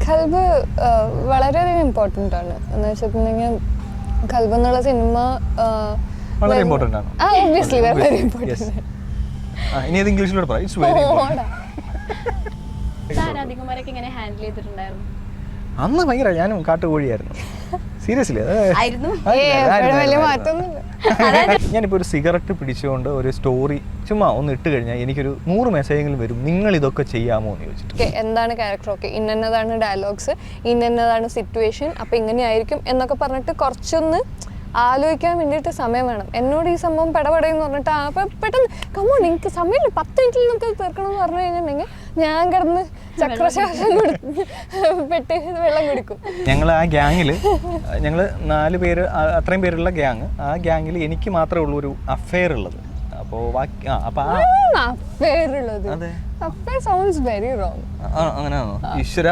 ഖൽബ് വളരെയധികം ഇമ്പോർട്ടൻ്റ് ആണ്. എന്ന് വെച്ചിട്ടുണ്ടെങ്കിൽ ഖൽബ് എന്നുള്ള സിനിമ വളരെ ഇമ്പോർട്ടൻ്റ് ആണ്. ഒബ്വിയസ്ലി വളരെ ഇമ്പോർട്ടൻ്റ്. ഇനി അത് ഇംഗ്ലീഷിലൂടെ പറ. It's very important. രാധികുമാരൊക്കെ ഇങ്ങനെ ഹാൻഡിൽ ചെയ്തിട്ടുണ്ടായിരുന്നു? അന്ന് ഭയങ്കര ഞാനും കാട്ടുകോഴിയായിരുന്നു. സീരിയസ്ലി ഞാനിപ്പോൾ ഒരു സിഗരറ്റ് പിടിച്ചുകൊണ്ട് ഒരു സ്റ്റോറി ചുമ്മാ ഒന്ന് ഇട്ട് കഴിഞ്ഞാൽ എനിക്കൊരു 100 മെസ്സേജെങ്കിലും വരും, നിങ്ങൾ ഇതൊക്കെ ചെയ്യാമോ എന്ന് ചോദിച്ചിട്ട്. എന്താണ് ക്യാരക്ടർ, ഓക്കെ ഇന്നതാണ് ഡയലോഗ്സ്, ഇന്നതാണ് സിറ്റുവേഷൻ, അപ്പം ഇങ്ങനെയായിരിക്കും എന്നൊക്കെ പറഞ്ഞിട്ട് കുറച്ചൊന്ന് ആലോചിക്കാൻ വേണ്ടിയിട്ട് സമയം വേണം. എന്നോട് ഈ സംഭവം പെടപെടയെന്ന് പറഞ്ഞിട്ട് അപ്പം പെട്ടെന്ന് കമ്മോ നിങ്ങൾക്ക് സമയമില്ല 10 മിനിറ്റിൽ നമുക്ക് തീർക്കണം എന്ന് പറഞ്ഞു കഴിഞ്ഞിട്ടുണ്ടെങ്കിൽ ഞാൻ കിടന്ന് ചക്രശ്വാസം പെട്ട് വെള്ളം കുടിക്കും. ഞങ്ങൾ ആ ഗ്യാങ്ങിൽ ഞങ്ങൾ 4 പേര്, അത്രയും പേരുള്ള ഗ്യാങ്, ആ ഗ്യാങ്ങിൽ എനിക്ക് മാത്രമേ ഉള്ളൂ ഒരു അഫെയർ ഉള്ളത്. അപ്പോൾ ബാക്കി അഫെയർ ഉള്ളത്, അഫെയർ സൗണ്ട്സ് വെരി റോങ്. അങ്ങനെയാണോ? ഈശ്വര